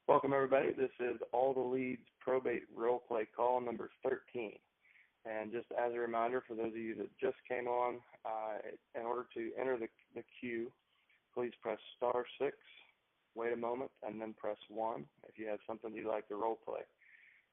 Welcome, everybody. This is All the Leads Probate Role Play Call number 13. And just as a reminder, for those of you that just came on, in order to enter the queue, please press *6, wait a moment, and then press 1 if you have something you'd like to role play.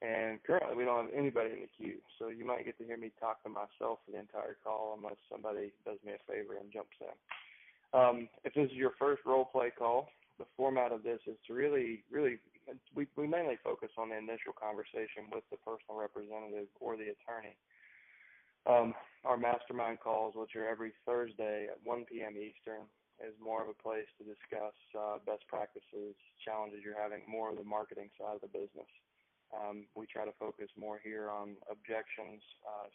And currently, we don't have anybody in the queue, so you might get to hear me talk to myself for the entire call unless somebody does me a favor and jumps in. If this is your first role play call, the format of this is to really, we mainly focus on the initial conversation with the personal representative or the attorney. Our mastermind calls, which are every Thursday at 1 p.m. Eastern, is more of a place to discuss best practices, challenges you're having, more of the marketing side of the business. We try to focus more here on objections,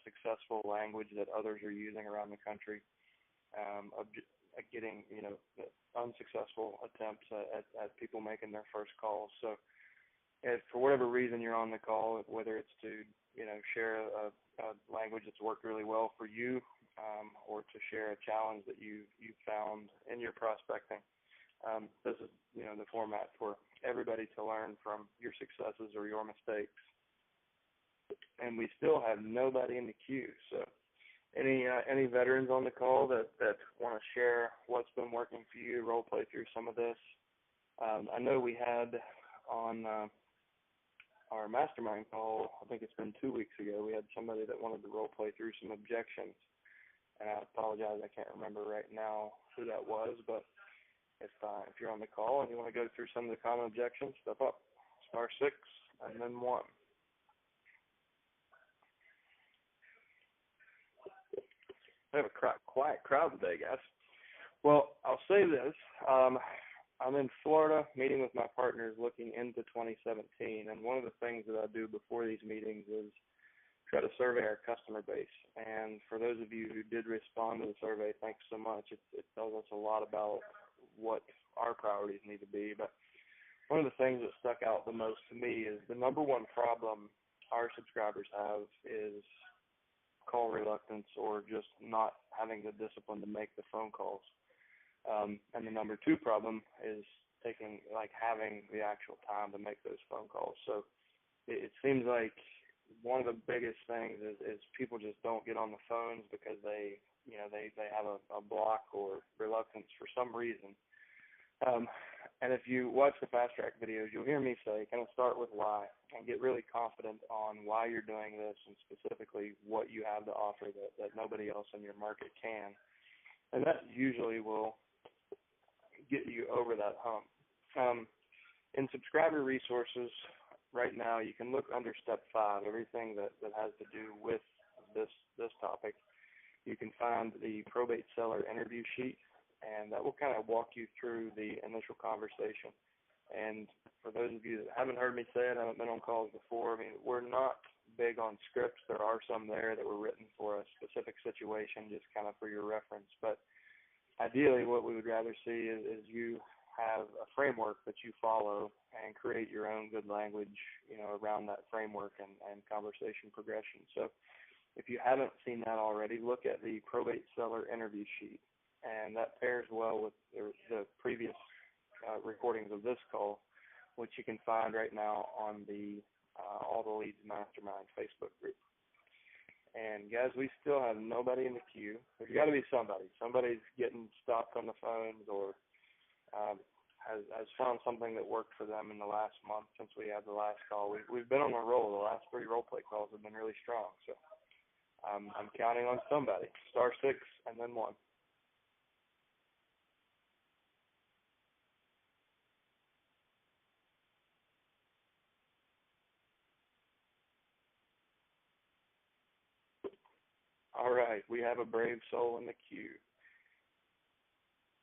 successful language that others are using around the country, getting, the unsuccessful attempts at people making their first calls. So if for whatever reason you're on the call, whether it's to, share a language that's worked really well for you, or to share a challenge that you've found in your prospecting, this is, the format for everybody to learn from your successes or your mistakes. And we still have nobody in the queue, so any veterans on the call that want to share what's been working for you, role play through some of this. I know we had on our mastermind call, I think it's been 2 weeks ago, we had somebody that wanted to role play through some objections. And I apologize, I can't remember right now who that was, but if you're on the call and you want to go through some of the common objections, step up, *6, and then 1. We have a quiet crowd today, guys. Well, I'll say this. I'm in Florida meeting with my partners looking into 2017, and one of the things that I do before these meetings is try to survey our customer base. And for those of you who did respond to the survey, thanks so much. It tells us a lot about what our priorities need to be. But one of the things that stuck out the most to me is the number one problem our subscribers have is call reluctance or just not having the discipline to make the phone calls. And the number 2 problem is having the actual time to make those phone calls. So it seems like one of the biggest things is people just don't get on the phones because they have a block or reluctance for some reason. And if you watch the fast track videos, you'll hear me say, kind of start with why and get really confident on why you're doing this and specifically what you have to offer that nobody else in your market can. And that usually will get you over that hump. In subscriber resources right now, you can look under step 5, everything that has to do with this topic. You can find the probate seller interview sheet, and that will kind of walk you through the initial conversation. And for those of you that haven't heard me say it, haven't been on calls before, we're not big on scripts. There are some there that were written for a specific situation, just kind of for your reference. But ideally, what we would rather see is you have a framework that you follow and create your own good language, around that framework and conversation progression. So if you haven't seen that already, look at the probate seller interview sheet, and that pairs well with the previous recordings of this call, which you can find right now on the All the Leads Mastermind Facebook group. And guys, we still have nobody in the queue. There's got to be somebody. Somebody's getting stopped on the phones or has found something that worked for them in the last month since we had the last call. We've been on a roll. The last 3 role play calls have been really strong. So I'm counting on somebody. *6 and then 1. All right, we have a brave soul in the queue.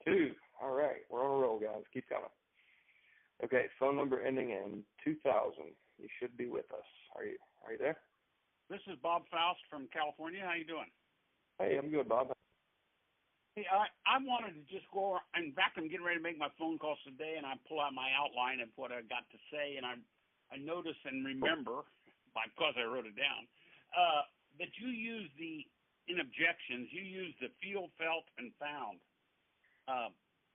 2. All right, we're on a roll, guys. Keep coming. Okay, phone number ending in 2000. You should be with us. Are you there? This is Bob Faust from California. How you doing? Hey, I'm good, Bob. Hey, I wanted to just go. In fact, I'm getting ready to make my phone calls today, and I pull out my outline of what I got to say, and I notice and remember, because I wrote it down, that you use in objections, you use the feel, felt, and found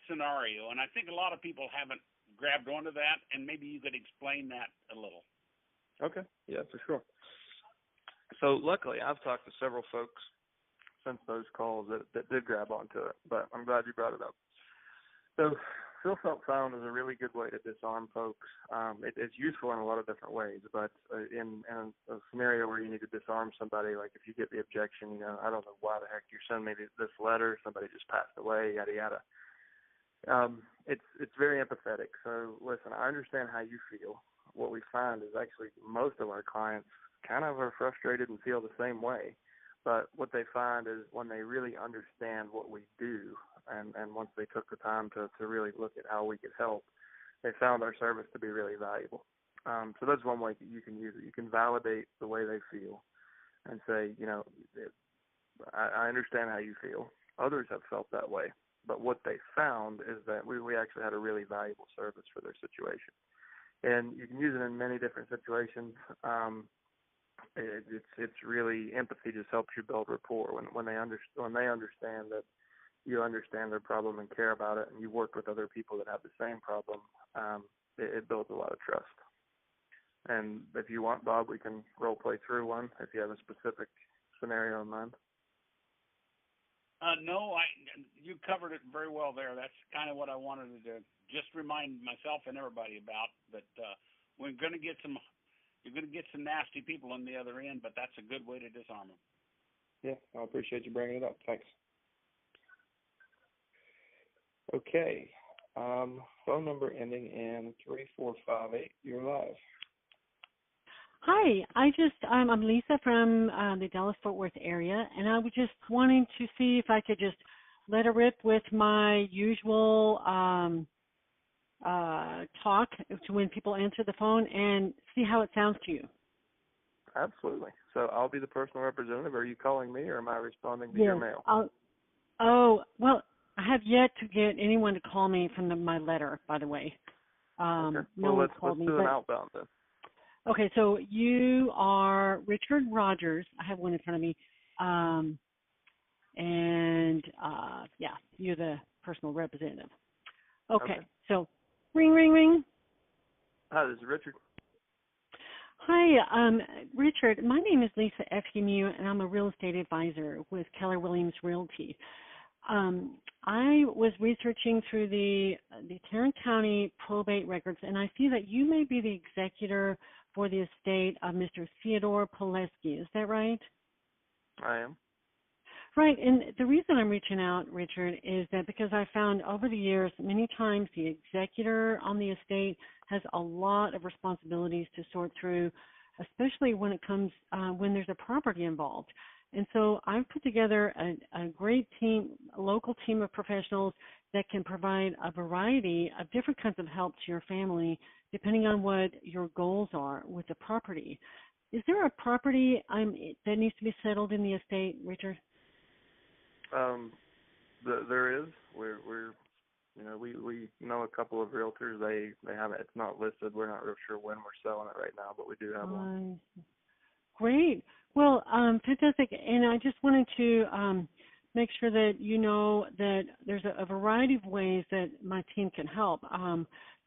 scenario, and I think a lot of people haven't grabbed onto that, and maybe you could explain that a little. Okay, yeah, for sure. So luckily, I've talked to several folks since those calls that did grab onto it, but I'm glad you brought it up. So feel felt found is a really good way to disarm folks. It's useful in a lot of different ways, but in a scenario where you need to disarm somebody, like if you get the objection, I don't know why the heck you're sending me this letter, somebody just passed away, yada yada. It's very empathetic. So listen, I understand how you feel. What we find is actually most of our clients kind of are frustrated and feel the same way. But what they find is when they really understand what we do, and once they took the time to really look at how we could help, they found our service to be really valuable. So that's one way that you can use it. You can validate the way they feel and say, I understand how you feel. Others have felt that way. But what they found is that we actually had a really valuable service for their situation. And you can use it in many different situations. It's really, empathy just helps you build rapport when they understand that you understand their problem and care about it, and you work with other people that have the same problem. It builds a lot of trust. And if you want, Bob, we can role play through one if you have a specific scenario in mind. No, you covered it very well there. That's kind of what I wanted to just remind myself and everybody about. But we're going to get you're going to get some nasty people on the other end, but that's a good way to disarm them. Yeah, I appreciate you bringing it up. Thanks. Okay. Phone number ending in 3458. You're live. Hi, I'm Lisa from the Dallas-Fort Worth area, and I was just wanting to see if I could just let her rip with my usual talk to when people answer the phone and see how it sounds to you. Absolutely. So I'll be the personal representative. Are you calling me, or am I responding to your mail? Well, I have yet to get anyone to call me from my letter, by the way. Okay. No well, one let's called me. do an outbound then. Okay, so you are Richard Rogers. I have one in front of me. Yeah, you're the personal representative. Okay. So ring, ring, ring. Hi, this is Richard. Hi, Richard. My name is Lisa Effimu, and I'm a real estate advisor with Keller Williams Realty. I was researching through the Tarrant County probate records, and I see that you may be the executor for the estate of Mr. Theodore Pileski. Is that right? I am. Right, and the reason I'm reaching out, Richard, is that because I found over the years many times the executor on the estate has a lot of responsibilities to sort through, especially when it comes when there's a property involved. And so I've put together a great team, a local team of professionals that can provide a variety of different kinds of help to your family depending on what your goals are with the property. Is there a property that needs to be settled in the estate, Richard? There is. We know a couple of realtors. They have it. It's not listed. We're not real sure when we're selling it right now, but we do have one. Great. Well, fantastic. And I just wanted to make sure that you know that there's a variety of ways that my team can help.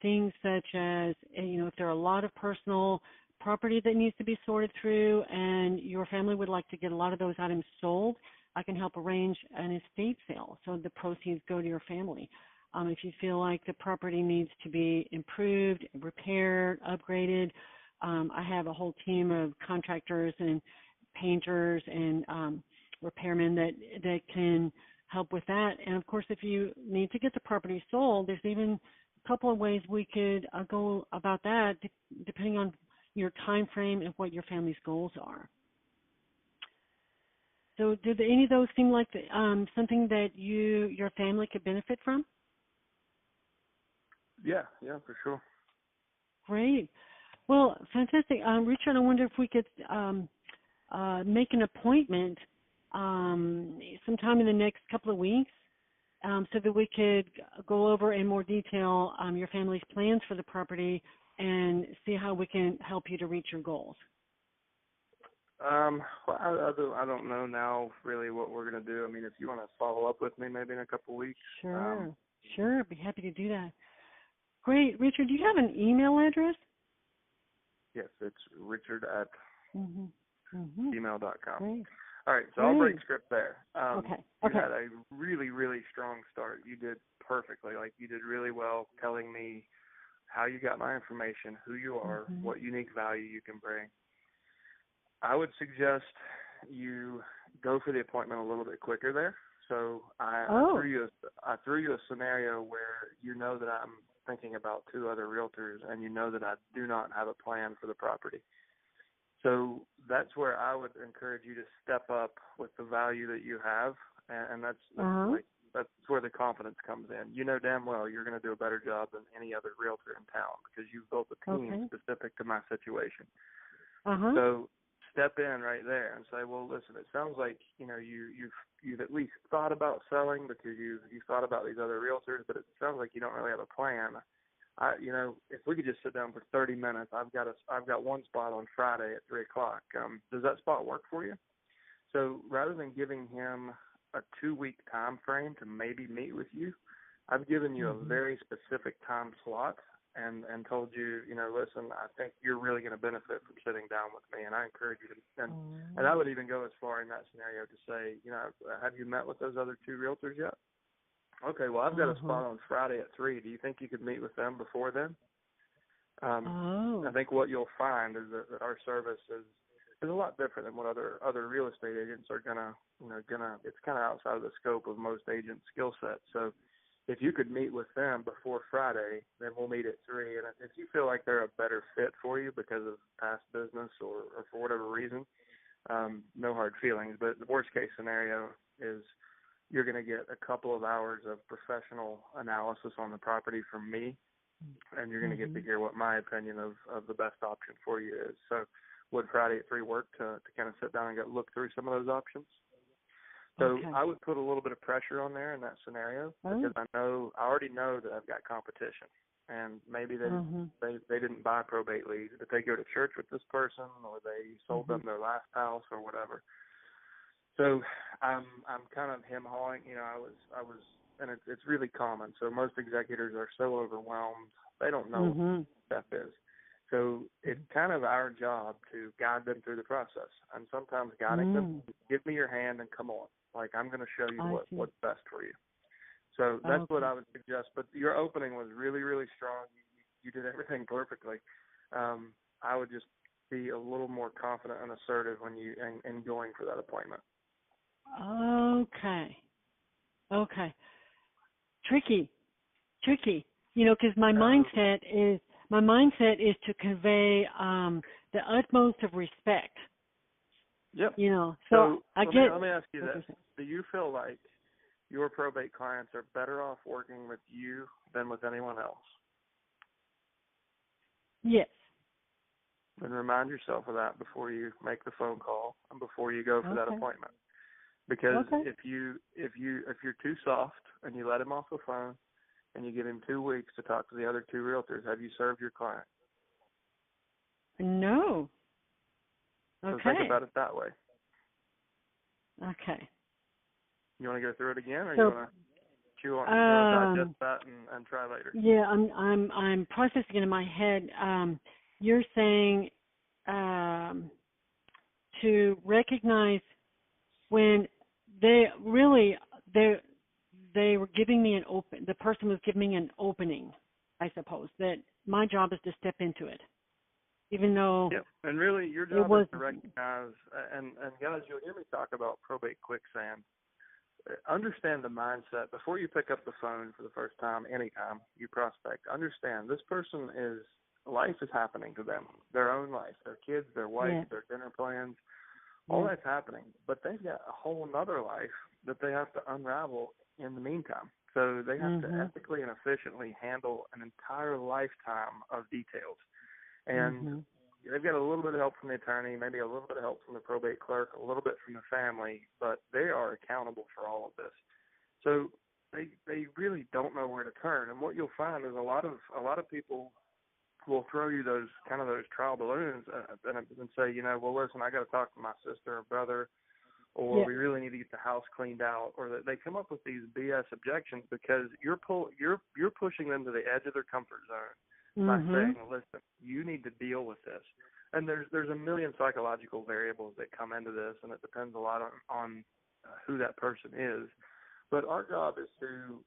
Things such as, if there are a lot of personal property that needs to be sorted through and your family would like to get a lot of those items sold, I can help arrange an estate sale so the proceeds go to your family. If you feel like the property needs to be improved, repaired, upgraded, I have a whole team of contractors and painters and repairmen that can help with that. And of course, if you need to get the property sold, there's even a couple of ways we could go about that, depending on your time frame and what your family's goals are. So, do any of those seem like something that your family could benefit from? Yeah, for sure. Great. Well, fantastic. Richard, I wonder if we could make an appointment sometime in the next couple of weeks so that we could go over in more detail your family's plans for the property and see how we can help you to reach your goals. Well, I don't know now really what we're going to do. I mean, if you want to follow up with me maybe in a couple of weeks. Sure. I'd be happy to do that. Great. Richard, do you have an email address? Yes, it's Richard at Mm-hmm. gmail.com. Great. All right, so Great. I'll break script there. Okay. You had a really, really strong start. You did perfectly. Like, you did really well telling me how you got my information, who you are, what unique value you can bring. I would suggest you go for the appointment a little bit quicker there. So I threw you a scenario where you know that I'm thinking about two other realtors, and you know that I do not have a plan for the property. So that's where I would encourage you to step up with the value that you have, and that's where the confidence comes in. You know damn well you're going to do a better job than any other realtor in town because you've built a team specific to my situation. So step in right there and say, well, listen, it sounds like you've at least thought about selling because you thought about these other realtors, but it sounds like you don't really have a plan. If we could just sit down for 30 minutes, I've got one spot on Friday at 3:00. Does that spot work for you? So rather than giving him a 2-week time frame to maybe meet with you, I've given you a very specific time slot and told you, listen, I think you're really going to benefit from sitting down with me, and I encourage you to. And I would even go as far in that scenario to say, have you met with those other two realtors yet? Okay, well, I've got a spot on Friday at 3. Do you think you could meet with them before then? I think what you'll find is that our service is a lot different than what other real estate agents are gonna it's kind of outside of the scope of most agents' skill sets. So if you could meet with them before Friday, then we'll meet at 3. And if you feel like they're a better fit for you because of past business or for whatever reason, no hard feelings. But the worst case scenario is you're going to get a couple of hours of professional analysis on the property from me, and you're going to get to hear what my opinion of the best option for you is. So would Friday at 3 work to kind of sit down and look through some of those options? So I would put a little bit of pressure on there in that scenario because I already know that I've got competition, and maybe they didn't buy probate leads, but they go to church with this person, or they sold them their last house or whatever. So I'm kind of hem-hawing. I was, and it's really common. So most executors are so overwhelmed they don't know what step is. So it's kind of our job to guide them through the process, and sometimes guiding them, give me your hand and come on. Like, I'm going to show you what's best for you. So that's what I would suggest. But your opening was really, really strong. You did everything perfectly. I would just be a little more confident and assertive when in going for that appointment. Okay. Tricky. Because my mindset is to convey the utmost of respect. Yep. So I get. Let me ask you this: do you feel like your probate clients are better off working with you than with anyone else? Yes. Then remind yourself of that before you make the phone call and before you go for that appointment. Because if you're too soft and you let him off the phone and you give him 2 weeks to talk to the other 2 realtors, have you served your client? No. So think about it that way. Okay. You want to go through it again, or you want to chew on digest that and try later? Yeah, I'm processing it in my head. You're saying to recognize when they were giving me the person was giving me an opening, I suppose, that my job is to step into it. Even though and really your job is to recognize, and guys, you'll hear me talk about probate quicksand. Understand the mindset before you pick up the phone for the first time, anytime you prospect. Understand this person life is happening to them, their own life, their kids, their wife, their dinner plans, all that's happening. But they've got a whole other life that they have to unravel in the meantime. So they have to ethically and efficiently handle an entire lifetime of details. And they've got a little bit of help from the attorney, maybe a little bit of help from the probate clerk, a little bit from the family, but they are accountable for all of this. So they really don't know where to turn. And what you'll find is a lot of people will throw you those trial balloons and say, well, listen, I got to talk to my sister or brother or we really need to get the house cleaned out, or that they come up with these BS objections because you're pushing them to the edge of their comfort zone by saying, listen, you need to deal with this. And there's a million psychological variables that come into this, and it depends a lot on who that person is. But our job is to,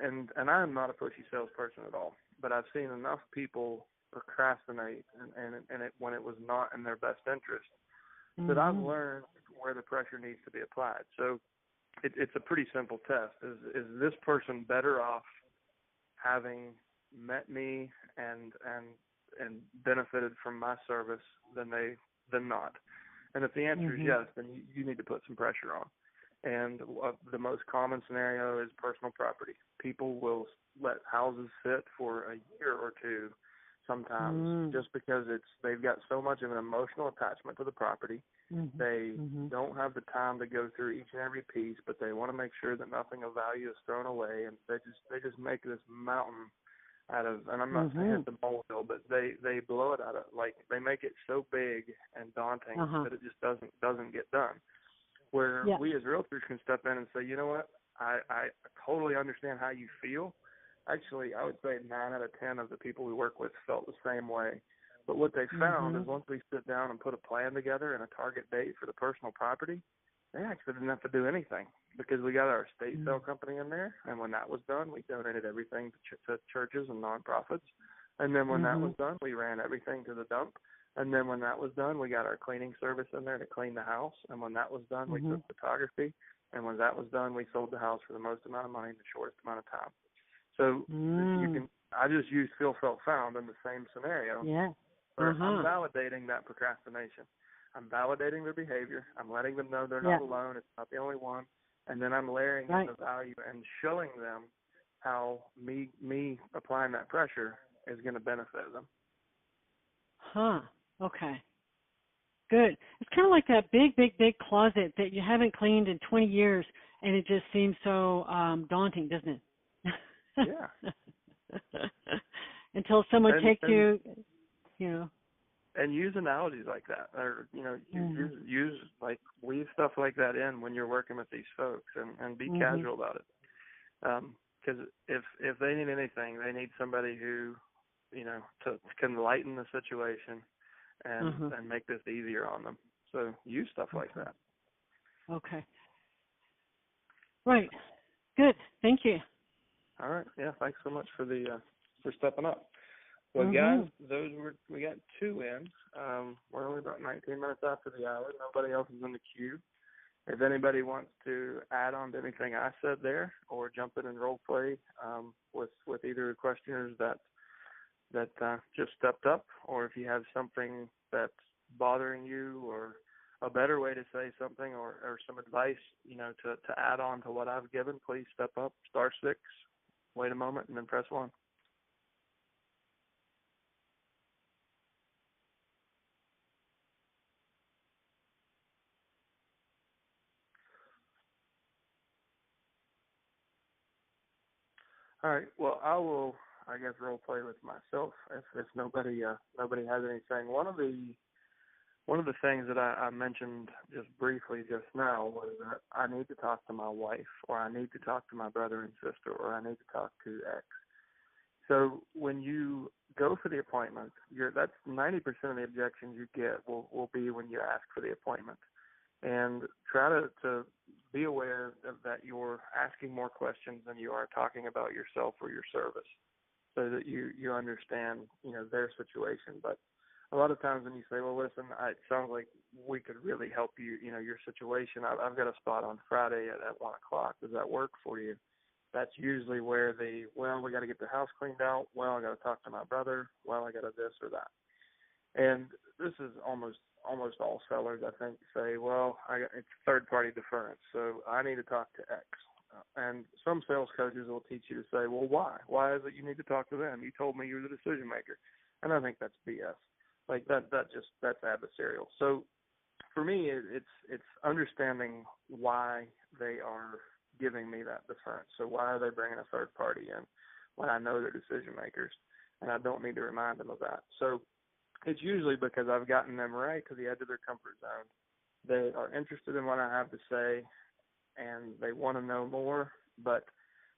and I am not a pushy salesperson at all, but I've seen enough people procrastinate and it when it was not in their best interest that I've learned where the pressure needs to be applied. So it's a pretty simple test. Is this person better off having met me and benefited from my service than not? And if the answer is yes, then you need to put some pressure on. And the most common scenario is personal property. People will let houses sit for a year or two sometimes just because they've got so much of an emotional attachment to the property. They don't have the time to go through each and every piece, but they want to make sure that nothing of value is thrown away, and they just make this mountain out of, and I'm not saying it's a molehill, but they blow it out of, like, they make it so big and daunting that it just doesn't get done. Where we as realtors can step in and say, you know what, I totally understand how you feel. Actually, I would say 9 out of 10 of the people we work with felt the same way. But what they found is once we sit down and put a plan together and a target date for the personal property, they actually didn't have to do anything because we got our estate sale company in there. And when that was done, we donated everything to churches and nonprofits. And then when that was done, we ran everything to the dump. And then when that was done, we got our cleaning service in there to clean the house. And when that was done, we took photography. And when that was done, we sold the house for the most amount of money in the shortest amount of time. So I just used feel, felt, found in the same scenario. I'm validating that procrastination. I'm validating their behavior. I'm letting them know they're not alone. It's not the only one. And then I'm layering in the value and showing them how me applying that pressure is going to benefit them. Okay. Good. It's kind of like that big closet that you haven't cleaned in 20 years, and it just seems so daunting, doesn't it? Until someone takes you, And use analogies like that, or use like weave stuff like that in when you're working with these folks, and be casual about it. Because if they need anything, they need somebody who can lighten the situation and make this easier on them. So use stuff like that. Okay. Right. Good. Thank you. All right. Yeah. Thanks so much for stepping up. Well, guys, we got 2 in. We're only about 19 minutes after the hour. Nobody else is in the queue. If anybody wants to add on to anything I said there, or jump in and role play with either questioners that just stepped up, or if you have something that's bothering you, or a better way to say something, or some advice, to add on to what I've given, please step up. Star 6, wait a moment, and then press 1. All right. Well, I will, I guess, role play with myself if nobody has anything. One of the things that I mentioned just briefly just now was that I need to talk to my wife, or I need to talk to my brother and sister, or I need to talk to X. So when you go for the appointment, that's 90% of the objections you get will be when you ask for the appointment. And try to be aware that you're asking more questions than you are talking about yourself or your service, so that you understand, their situation. But a lot of times when you say, well, listen, it sounds like we could really help you, your situation. I've got a spot on Friday at 1 o'clock. Does that work for you? That's usually where we got to get the house cleaned out. Well, I got to talk to my brother. Well, I got to this or that. And this is almost all sellers, I think, say, well, it's third-party deference, so I need to talk to X. And some sales coaches will teach you to say, well, why? Why is it you need to talk to them? You told me you're the decision maker. And I think that's BS. Like that's adversarial. So for me, it's understanding why they are giving me that deference. So why are they bringing a third party in when I know they're decision makers, and I don't need to remind them of that? So it's usually because I've gotten them right to the edge of their comfort zone They are interested in what I have to say, and they want to know more, but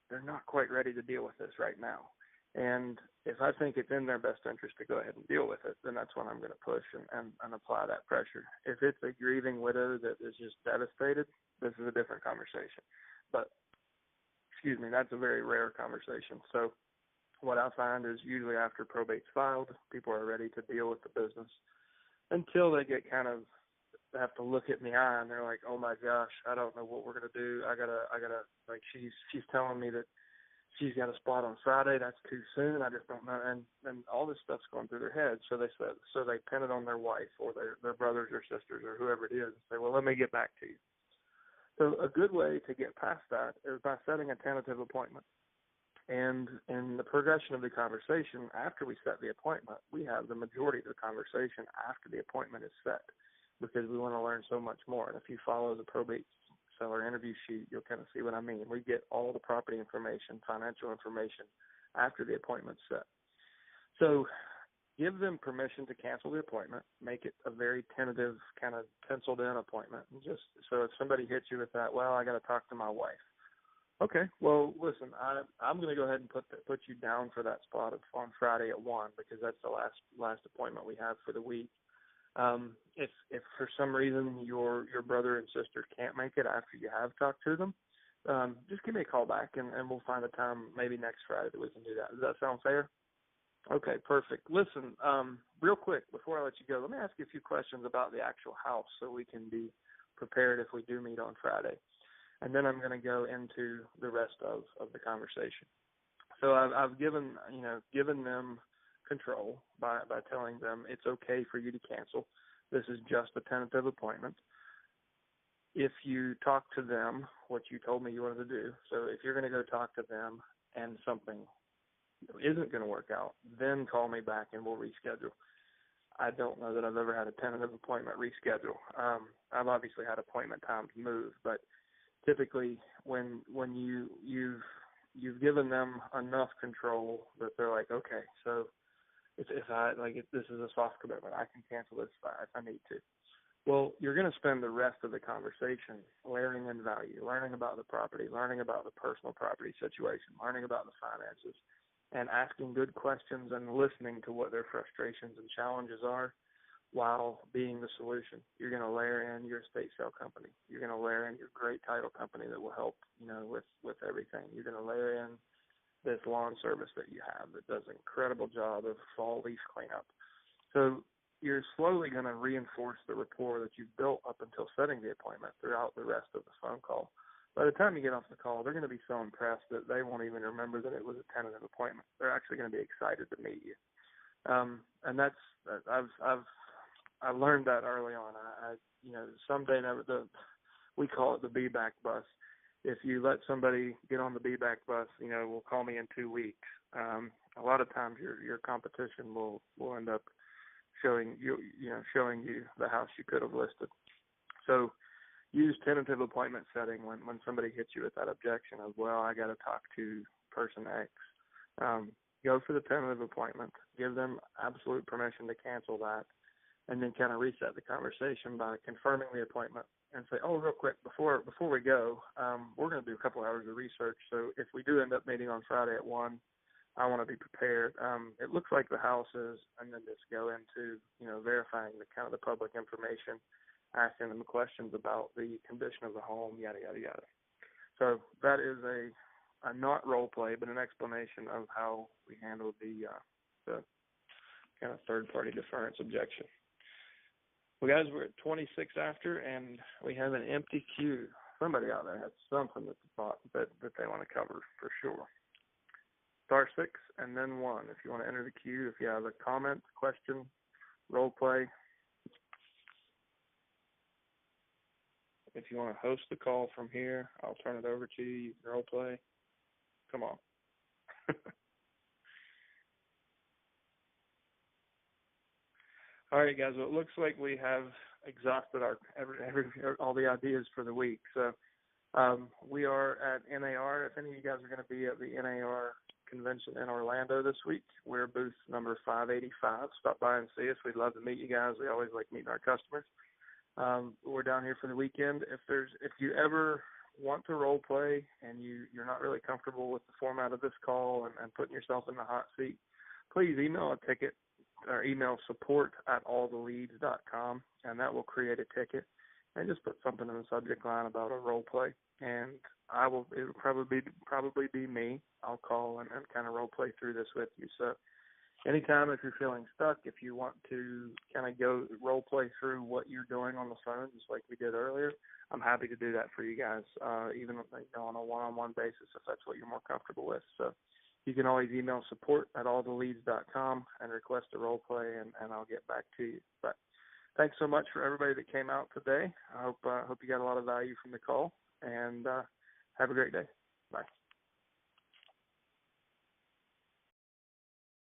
they're not quite ready to deal with this right now. And if I think it's in their best interest to go ahead and deal with it, then that's when I'm going to push and apply that pressure. If it's a grieving widow that is just devastated, this is a different conversation. But, that's a very rare conversation. So what I find is usually after probate's filed, people are ready to deal with the business until they get they have to look at me eye and they're like, oh my gosh, I don't know what we're going to do. I gotta, like she's telling me that she's got a spot on Friday. That's too soon. I just don't know. And all this stuff's going through their head. So they pin it on their wife or their brothers or sisters or whoever it is and say, well, let me get back to you. So a good way to get past that is by setting a tentative appointment. And in the progression of the conversation, after we set the appointment, we have the majority of the conversation after the appointment is set because we want to learn so much more. And if you follow the probate seller interview sheet, you'll kind of see what I mean. We get all the property information, financial information after the appointment's set. So give them permission to cancel the appointment, make it a very tentative kind of penciled in appointment. And just so if somebody hits you with that, well, I got to talk to my wife. Okay, well, listen, I'm going to go ahead and put you down for that spot on Friday at 1 because that's the last appointment we have for the week. If for some reason your brother and sister can't make it after you have talked to them, just give me a call back and we'll find a time maybe next Friday that we can do that. Does that sound fair? Okay, perfect. Listen, real quick before I let you go, let me ask you a few questions about the actual house so we can be prepared if we do meet on Friday. And then I'm going to go into the rest of the conversation. So I've given them control by telling them it's okay for you to cancel. This is just a tentative appointment. If you talk to them, what you told me you wanted to do, so if you're going to go talk to them and something isn't going to work out, then call me back and we'll reschedule. I don't know that I've ever had a tentative appointment reschedule. I've obviously had appointment times move, but typically when you've given them enough control that they're like, okay, so if this is a soft commitment, I can cancel this if I need to. Well, you're going to spend the rest of the conversation layering in value, learning about the property, learning about the personal property situation, learning about the finances, and asking good questions and listening to what their frustrations and challenges are while being the solution. You're going to layer in your estate sale company. You're going to layer in your great title company that will help, with everything. You're going to layer in this lawn service that you have that does an incredible job of fall leaf cleanup. So you're slowly going to reinforce the rapport that you've built up until setting the appointment throughout the rest of the phone call. By the time you get off the call, they're going to be so impressed that they won't even remember that it was a tentative appointment. They're actually going to be excited to meet you. And that's I've learned that early on. Someday we call it the be back bus. If you let somebody get on the be back bus, will call me in 2 weeks. A lot of times your competition will end up showing you the house you could have listed. So use tentative appointment setting when somebody hits you with that objection of, well, I got to talk to person X. Go for the tentative appointment. Give them absolute permission to cancel that, and then kind of reset the conversation by confirming the appointment and say, oh, real quick, before we go, we're going to do a couple hours of research. So if we do end up meeting on Friday at 1, I want to be prepared. It looks like the house is, and then just go into, verifying the kind of the public information, asking them questions about the condition of the home, yada, yada, yada. So that is a not role play, but an explanation of how we handled the kind of third-party deference objection. Well, guys, we're at 26 after, and we have an empty queue. Somebody out there has something that they want to cover for sure. *6 and then 1 if you want to enter the queue. If you have a comment, question, role play. If you want to host the call from here, I'll turn it over to you. You can role play. Come on. All right, guys. Well, it looks like we have exhausted all the ideas for the week. So we are at NAR. If any of you guys are going to be at the NAR convention in Orlando this week, we're booth number 585. Stop by and see us. We'd love to meet you guys. We always like meeting our customers. We're down here for the weekend. If you ever want to role play and you're not really comfortable with the format of this call and putting yourself in the hot seat, please email a ticket or email support@alltheleads.com, and that will create a ticket, and just put something in the subject line about a role play, and it'll probably be me. I'll call and kind of role play through this with you. So anytime if you're feeling stuck, if you want to kind of go role play through what you're doing on the phone, just like we did earlier, I'm happy to do that for you guys, even on a one-on-one basis if that's what you're more comfortable with. So you can always email support@alltheleads.com and request a role play, and I'll get back to you. But thanks so much for everybody that came out today. I hope you got a lot of value from the call, and have a great day. Bye.